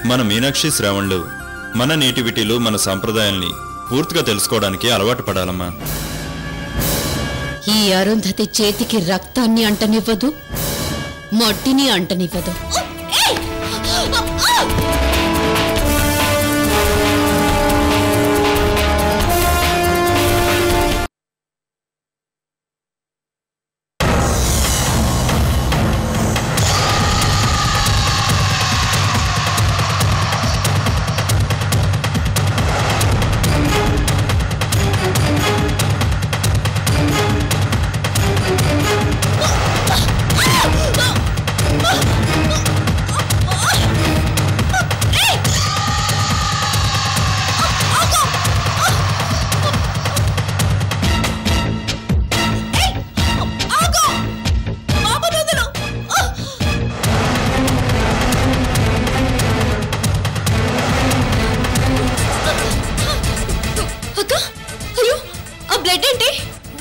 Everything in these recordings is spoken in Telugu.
మన మీనాక్షి శ్రావణులు మన నేటివిటీలు మన సంప్రదాయాల్ని పూర్తిగా తెలుసుకోవడానికి అలవాటు పడాలమ్మా. ఈ అరుంధతి చేతికి రక్తాన్ని అంటనివ్వదు, మట్టిని అంటనివ్వదు.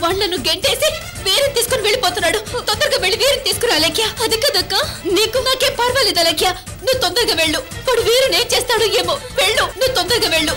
వాళ్ళను గెంటేసి వేరే తీసుకుని వెళ్ళిపోతున్నాడు. తొందరగా వెళ్ళి వేరే తీసుకురా లేఖ్య. అది కదక్క, నీకు నాకే పర్వాలేదు లేఖ్య. నువ్వు తొందరగా వెళ్ళు. వాడు వేరేనే చేస్తాడు ఏమో. వెళ్ళు, నువ్వు తొందరగా వెళ్ళు.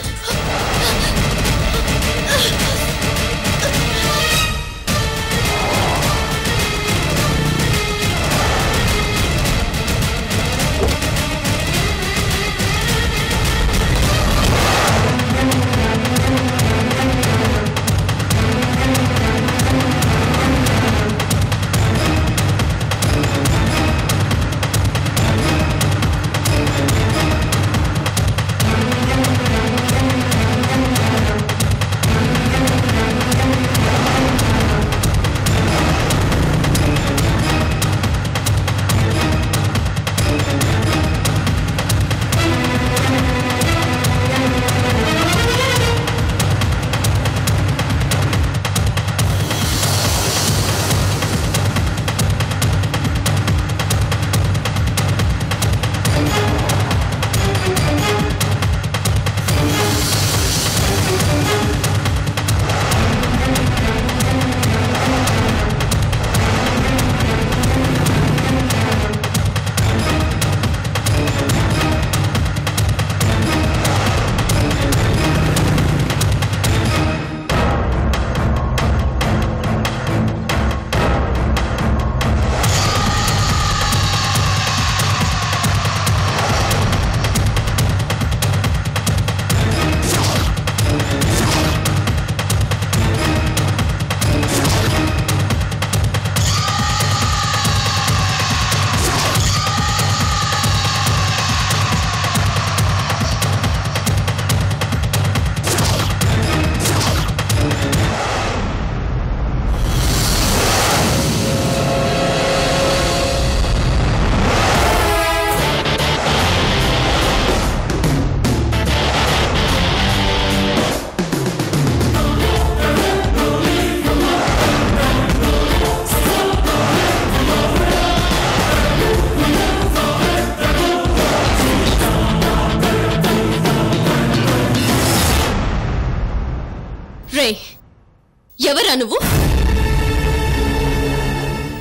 ఎవరా నువ్వు?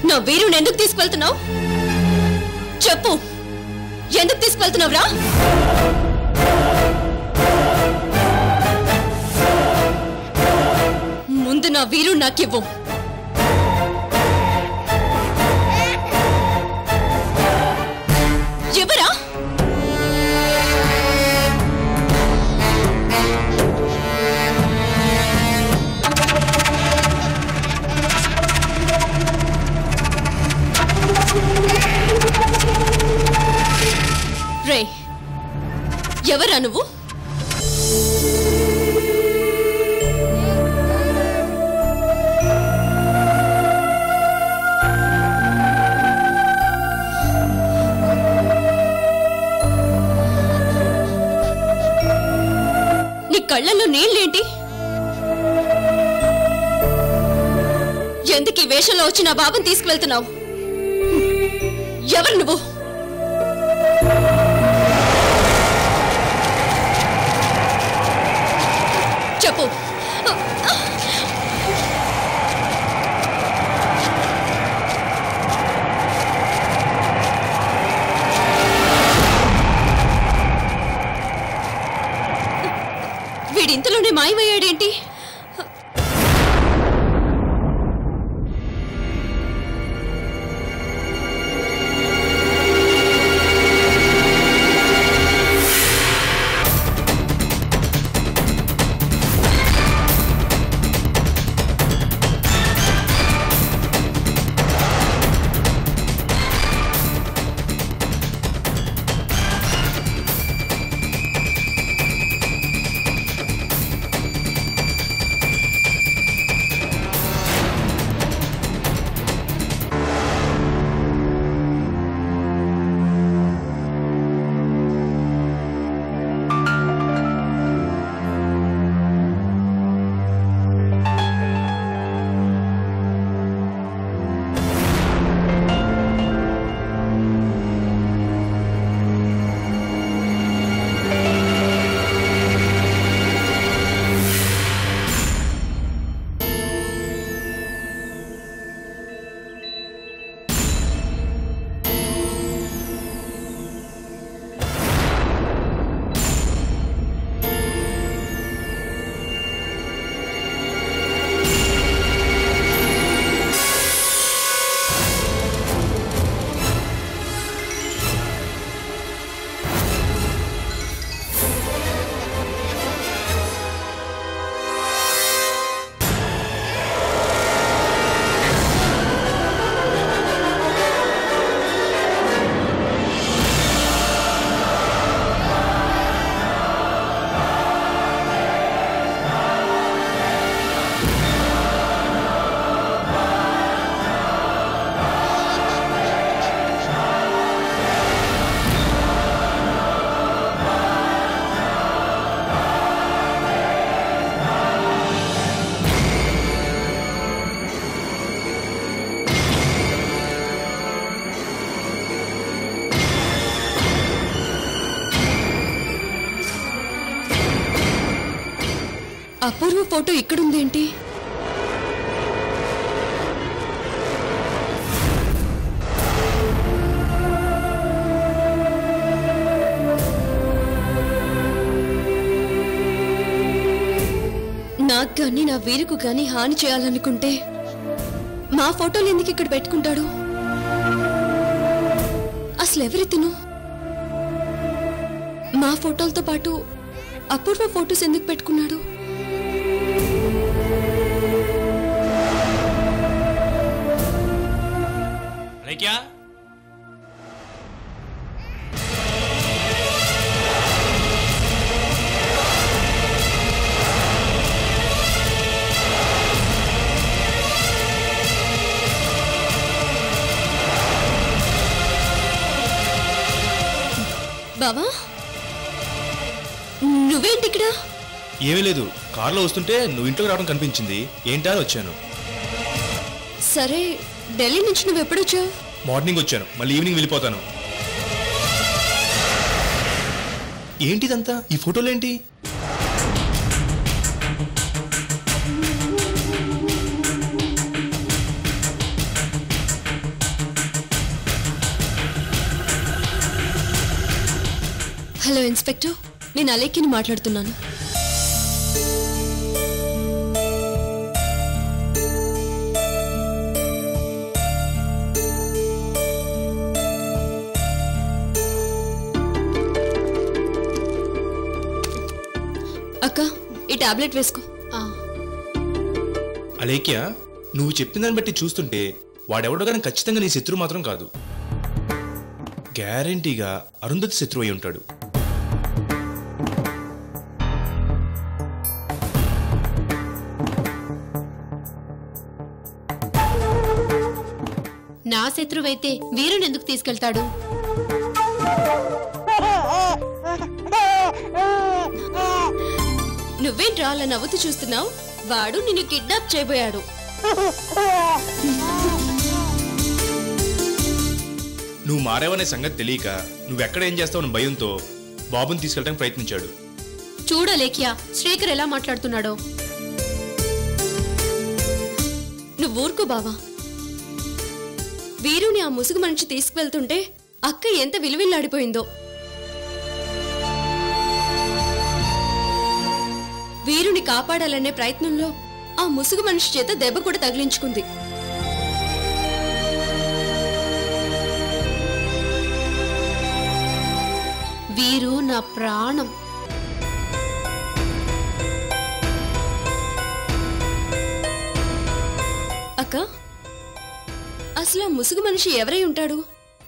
నా వీరుని ఎందుకు తీసుకువెళ్తున్నావు? చెప్పు, ఎందుకు తీసుకువెళ్తున్నావురా? ముందు నా వీరుని నాకివ్వు. ఎవరా? రే, ఎవరా నువ్వు? నీ కళ్ళల్లో నీళ్ళేంటి? ఎందుకు ఈ వేషంలో వచ్చి నా బాబుని తీసుకువెళ్తున్నావు? ఎవరు నువ్వు? చెప్పు. వీడింతలోనే మాయమయ్యాడేంటి? అపూర్వ ఫోటో ఇక్కడుందేంటి? నాకు గాని నా వీరుకు గాని హాని చేయాలనుకుంటే మా ఫోటోలు ఎందుకు ఇక్కడ పెట్టుకుంటాడు? అసలు ఎవరితను? మా ఫోటోలతో పాటు అపూర్వ ఫోటోస్ ఎందుకు పెట్టుకున్నాడు? బావా, నువ్వేంటి ఇక్కడ? ఏమీ లేదు, కారులో వస్తుంటే నువ్వు ఇంట్లోకి రావడం కనిపించింది. ఏంటా అని వచ్చాను. సరే, ఢిల్లీ నుంచి నువ్వు ఎప్పుడొచ్చావు? మార్నింగ్ వచ్చాను, మళ్ళీ ఈవినింగ్ వెళ్ళిపోతాను. ఏంటిదంతా? ఈ ఫోటోలు ఏంటి? హలో ఇన్స్పెక్టర్, నేను అలేఖ్యని మాట్లాడుతున్నాను. అక్క, ఈ టాబ్లెట్ వేసుకో. అలేఖ్య, నువ్వు చెప్పిన దాన్ని బట్టి చూస్తుంటే వాడెవడో కానీ ఖచ్చితంగా నీ శత్రువు మాత్రం కాదు. గ్యారంటీగా అరుంధతి శత్రువు అయి ఉంటాడు. నా శత్రువైతే వీరుని ఎందుకు తీసుకెళ్తాడు? నువ్వేంట్రా అలా నవ్వుతూ చూస్తున్నావు? వాడు నిన్ను కిడ్నాప్ చేయబోయాడు. నువ్వు మారేవనే సంగతి తెలియక నువ్వెక్కడ ఏం చేస్తావని భయంతో బాబుని తీసుకెళ్ళడానికి ప్రయత్నించాడు. చూడలేఖ్య, శ్రీకర్ ఎలా మాట్లాడుతున్నాడో. నువ్వు ఊరుకో బావా. వీరుని ఆ ముసుగు మనిషి తీసుకువెళ్తుంటే అక్క ఎంత విలువిల్లాడిపోయిందో. వీరుని కాపాడాలనే ప్రయత్నంలో ఆ ముసుగు మనిషి చేత దెబ్బ కూడా తగిలించుకుంది. వీరు నా ప్రాణం. అక్క, అసలు ఆ ముసుగు మనిషి ఎవరై ఉంటాడు?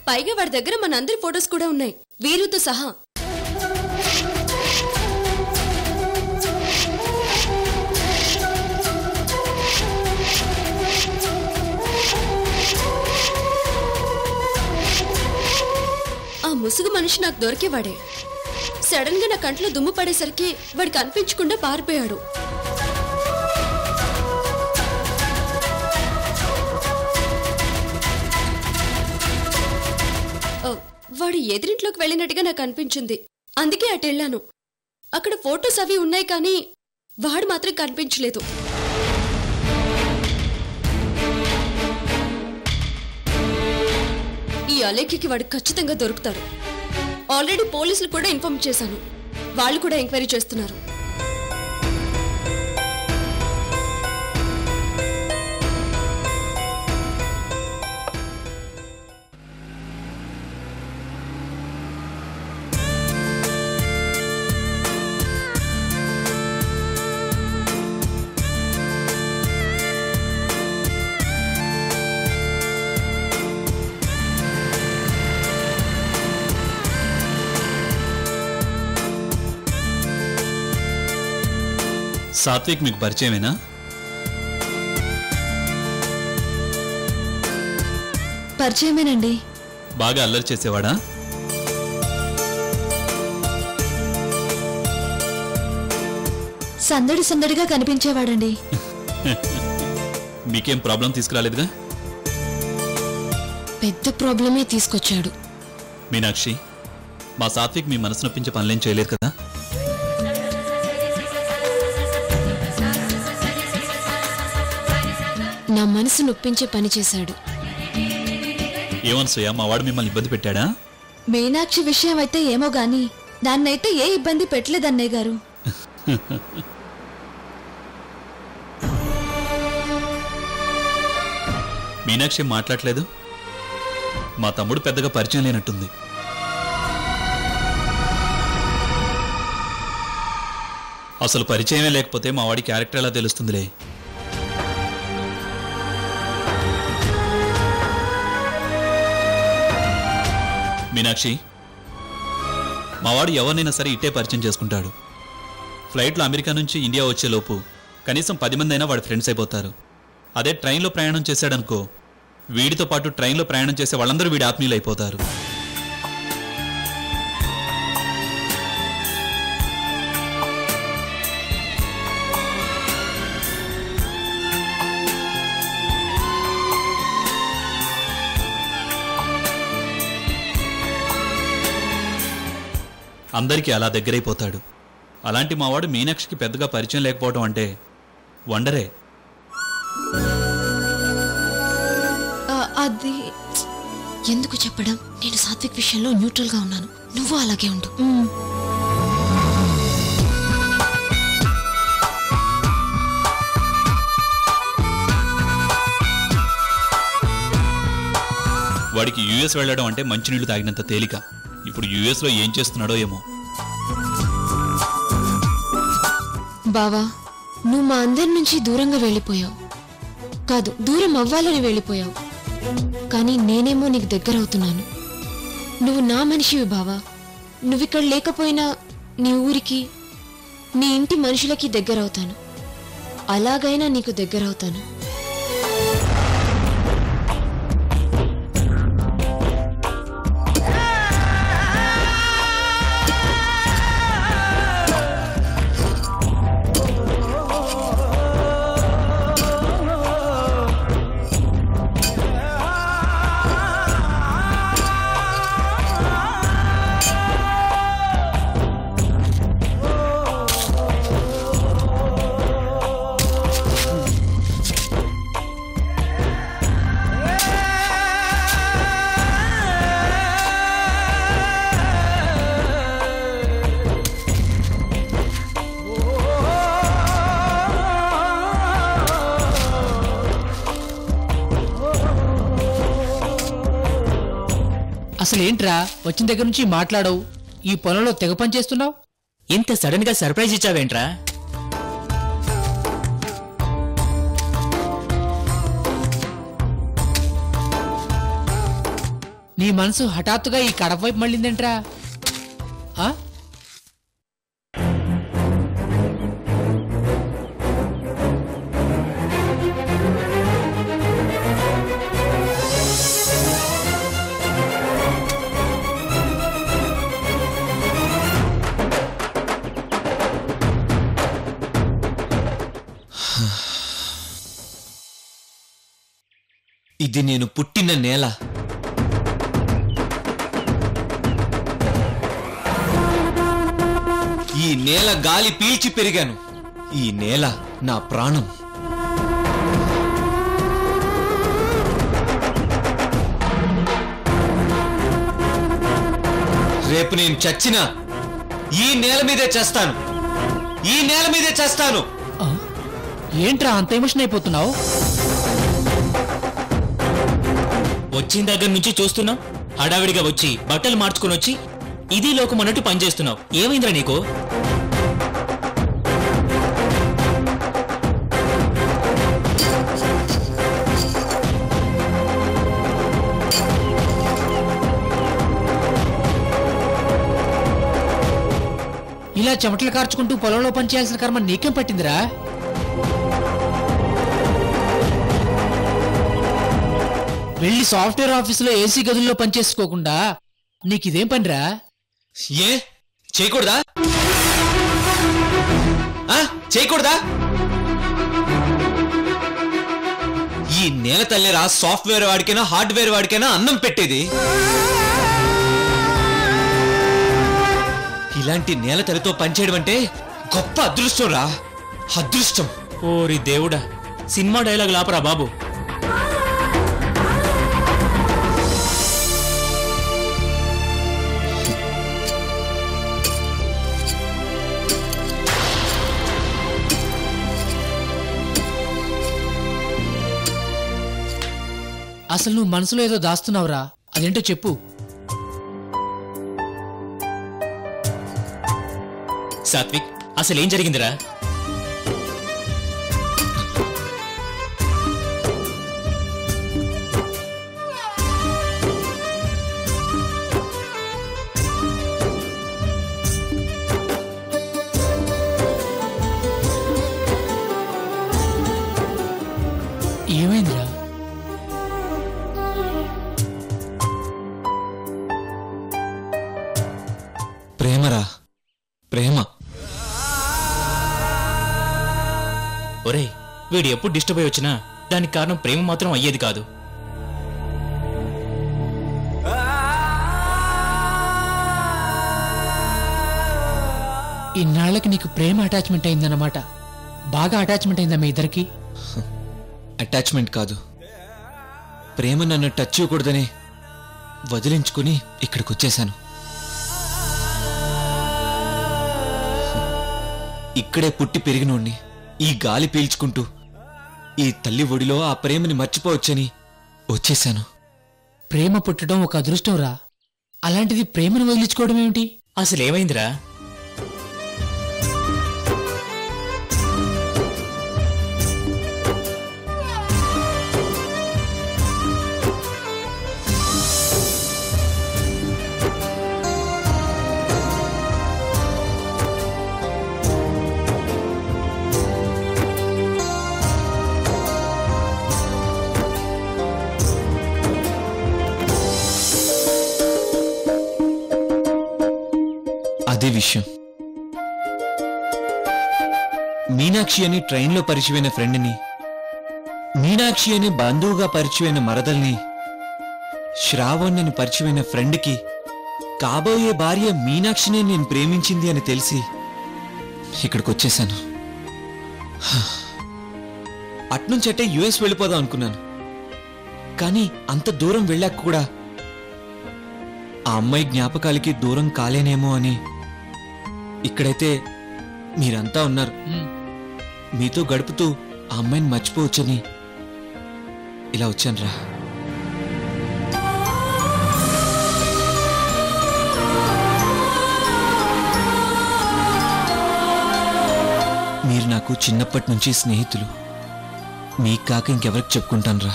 పైగా వాడి దగ్గర మనందరి ఫొటోస్ కూడా ఉన్నాయి, వీరుతో సహా. ఆ ముసుగు మనిషి నాకు దొరికేవాడే. సడన్ గా నా కంట్లో దుమ్ము పడేసరికి వాడు కనిపించకుండా పారిపోయాడు. వాడు ఎదురింట్లోకి వెళ్ళినట్టుగా నాకు అనిపించింది. అందుకే అటు వెళ్ళాను. అక్కడ ఫోటోస్ అవి ఉన్నాయి, కానీ వాడు మాత్రం కనిపించలేదు. ఈ అలేఖ్యకి వాడు ఖచ్చితంగా దొరుకుతాడు. ఆల్రెడీ పోలీసులు కూడా ఇన్ఫార్మ్ చేశాను. వాళ్ళు కూడా ఎంక్వైరీ చేస్తున్నారు. సాత్విక్ మీకు పరిచయమేనా? పరిచయమేనండి. బాగా అల్లరి చేసేవాడా? సందడి సందడిగా కనిపించేవాడండి. మీకేం ప్రాబ్లం తీసుకురాలేదుగా? పెద్ద ప్రాబ్లమే తీసుకొచ్చాడు. మీనాక్షి, మా సాత్విక్ మీ మనసు నొప్పించే పనులేం చేయలేదు కదా? నా మనసు నొప్పించే పని చేశాడు. ఏమనసూయ, మా వాడు మిమ్మల్ని ఇబ్బంది పెట్టాడా? మీనాక్షి విషయం అయితే ఏమో గాని దాన్నైతే ఏ ఇబ్బంది పెట్టలేదన్నయ్య గారు. మీనాక్షి మాట్లాడలేదు. మా తమ్ముడు పెద్దగా పరిచయం లేనట్టుంది. అసలు పరిచయమే లేకపోతే మా వాడి క్యారెక్టర్ ఎలా తెలుస్తుందిలే. మీనాక్షి, మావాడు ఎవరినైనా సరే ఇట్టే పరిచయం చేసుకుంటాడు. ఫ్లైట్లో అమెరికా నుంచి ఇండియా వచ్చేలోపు కనీసం 10 మంది అయినా వాడి ఫ్రెండ్స్ అయిపోతారు. అదే ట్రైన్లో ప్రయాణం చేశాడనుకో, వీడితో పాటు ట్రైన్లో ప్రయాణం చేసే వాళ్ళందరూ వీడి ఆత్మీయులు అయిపోతారు. అందరికీ అలా దగ్గరైపోతాడు. అలాంటి మావాడు మీనాక్షికి పెద్దగా పరిచయం లేకపోవడం అంటే వండరే. అది ఎందుకు చెప్పడం? నేను సాత్విక్ విషయంలో న్యూట్రల్ గా ఉన్నాను. నువ్వు అలాగే ఉండు. వాడికి యుఎస్ వెళ్ళడం అంటే మంచినీళ్లు తాగినంత తేలిక. ఇప్పుడు యుఎస్ లో ఏం చేస్తున్నాడో ఏమో. బావా, నువ్వు మా అందరి నుంచి దూరంగా వెళ్ళిపోయావు. కాదు, దూరం అవ్వాలని వెళ్ళిపోయావు. కానీ నేనేమో నీకు దగ్గర అవుతున్నాను. నువ్వు నా మనిషివి బావా. నువ్విక్కడ లేకపోయినా నీ ఊరికి, నీ ఇంటి మనుషులకి దగ్గర అవుతాను. అలాగైనా నీకు దగ్గర అవుతాను. అసలు ఏంట్రా వచ్చిన దగ్గర నుంచి మాట్లాడవు, ఈ పొలంలో తెగ పని చేస్తున్నావు? ఇంత సడన్ గా సర్ప్రైజ్ ఇచ్చావేంట్రా? నీ మనసు హఠాత్తుగా ఈ కడప వైపు మళ్ళిందేంట్రా? ఆ? ఇది నేను పుట్టిన నేల. ఈ నేల గాలి పీల్చి పెరిగాను. ఈ నేల నా ప్రాణం. రేపు నేను చచ్చినా ఈ నేల మీదే చేస్తాను. ఈ నేల మీదే చేస్తాను. ఏంట్రా అంత ఎమోషన్ అయిపోతున్నావు? వచ్చిన దగ్గర నుంచి చూస్తున్నావు, హడావిడిగా వచ్చి బట్టలు మార్చుకుని వచ్చి ఇది లోకం అన్నట్టు పనిచేస్తున్నావు. ఏమైందిరా నీకు? ఇలా చెమటలు కార్చుకుంటూ పొలంలో పనిచేయాల్సిన కర్మ నీకేం పట్టిందిరా? వెళ్ళి సాఫ్ట్వేర్ ఆఫీసులో ఏసీ గదుల్లో పనిచేసుకోకుండా నీకిదేం పనిరా? ఏ చేయకూడదా? చేయకూడదా? ఈ నేల తల్లేరా సాఫ్ట్వేర్ వాడికైనా హార్డ్వేర్ వాడికైనా అన్నం పెట్టేది. ఇలాంటి నేల తల్లితో పనిచేయడం అంటే గొప్ప అదృష్టం రా. అదృష్టం. ఓరి దేవుడా, సినిమా డైలాగ్ లాపరా బాబు. అసలు నువ్వు మనసులో ఏదో దాస్తున్నావురా, అదేంటో చెప్పు. సాత్విక్, అసలేం జరిగిందిరా? ఏమైందిరా? ప్రేమరా, ప్రేమ. ఒరే, వీడు ఎప్పుడు డిస్టర్బ్ అయి వచ్చినా దానికి కారణం ప్రేమ మాత్రం అయ్యేది కాదు. ఇన్నాళ్ళకి నీకు ప్రేమ అటాచ్మెంట్ అయిందన్నమాట. బాగా అటాచ్మెంట్ అయిందా మీ ఇద్దరికి? అటాచ్మెంట్ కాదు, ప్రేమ నన్ను టచ్ చేయకూడదని వదిలించుకుని ఇక్కడికి వచ్చేశాను. ఇక్కడే పుట్టి పెరిగినోణ్ణి. ఈ గాలి పీల్చుకుంటూ ఈ తల్లి ఒడిలో ఆ ప్రేమని మర్చిపోవచ్చని వచ్చేశాను. ప్రేమ పుట్టడం ఒక అదృష్టం రా. అలాంటిది ప్రేమను వదిలించుకోవడం ఏమిటి? అసలేమైందిరా? అదే విషయం. మీనాక్షి అని ట్రైన్లో పరిచయమైన ఫ్రెండ్ని, మీనాక్షి అని బంధువుగా పరిచయమైన మరదల్ని, శ్రావణ్ అని పరిచయమైన ఫ్రెండ్కి కాబోయే భార్య మీనాక్షిని నేను ప్రేమించింది అని తెలిసి ఇక్కడికి వచ్చేశాను. అట్నుంచటే యుఎస్ వెళ్ళిపోదాం అనుకున్నాను. కానీ అంత దూరం వెళ్ళాక కూడా ఆ అమ్మాయి జ్ఞాపకాలకి దూరం కాలేనేమో అని ఇక్కడైతే మీరంతా ఉన్నారు. మీతో గడుపుతూ ఆ అమ్మాయిని మర్చిపోవచ్చని ఇలా వచ్చాను రా. నాకు చిన్నప్పటి నుంచి స్నేహితులు. మీకు కాక ఇంకెవరికి చెప్పుకుంటానురా.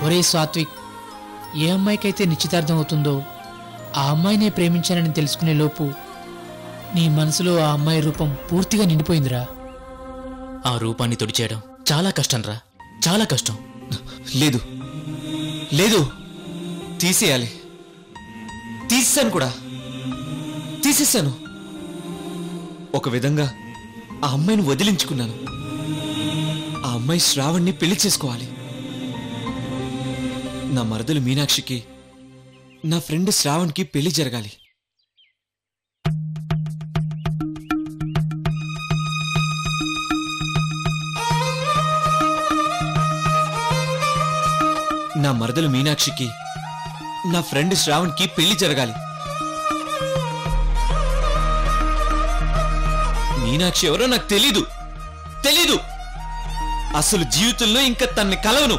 ఒరే సాత్విక్, ఏ అమ్మాయికైతే నిశ్చితార్థం అవుతుందో ఆ అమ్మాయినే ప్రేమించానని తెలుసుకునే లోపు నీ మనసులో ఆ అమ్మాయి రూపం పూర్తిగా నిండిపోయిందిరా. ఆ రూపాన్ని తుడిచేయడం చాలా కష్టం రా, చాలా కష్టం. లేదు లేదు, తీసేయాలి. తీసేశాను కూడా, తీసేశాను. ఒక విధంగా ఆ అమ్మాయిని వదిలించుకున్నాను. ఆ అమ్మాయి శ్రావణ్ణి పెళ్లి చేసుకోవాలి. నా మరదలు మీనాక్షికి నా ఫ్రెండ్ శ్రావణ్కి పెళ్లి జరగాలి. నా మరదలు మీనాక్షికి నా ఫ్రెండ్ శ్రావణ్కి పెళ్లి జరగాలి. మీనాక్షి ఎవరో నాకు తెలీదు. అసలు జీవితంలో ఇంకా తన్ని కలవను.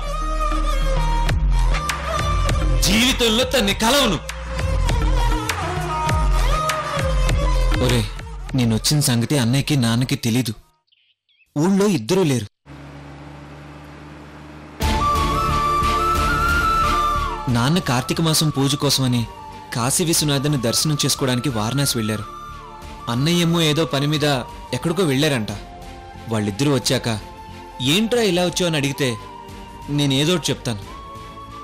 ఒరే, నేను వచ్చిన సంగతి అన్నయ్యకి నాన్నకి తెలీదు. ఊళ్ళో ఇద్దరూ లేరు. నాన్న కార్తీక మాసం పూజ కోసమని కాశీ విశ్వనాథుని దర్శనం చేసుకోవడానికి వారణాసి వెళ్లారు. అన్నయ్యేమో ఏదో పని మీద ఎక్కడికో వెళ్లారంట. వాళ్ళిద్దరూ వచ్చాక ఏంట్రా ఇలా వచ్చావు అని అడిగితే నేనేదోటి చెప్తాను.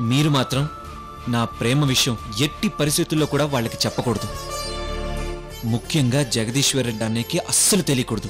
మీరు మాత్రం నా ప్రేమ విషయం ఎట్టి పరిస్థితుల్లో కూడా వాళ్ళకి చెప్పకూడదు. ముఖ్యంగా జగదీశ్వర్ రెడ్డి అన్నయ్యకి అస్సలు తెలియకూడదు.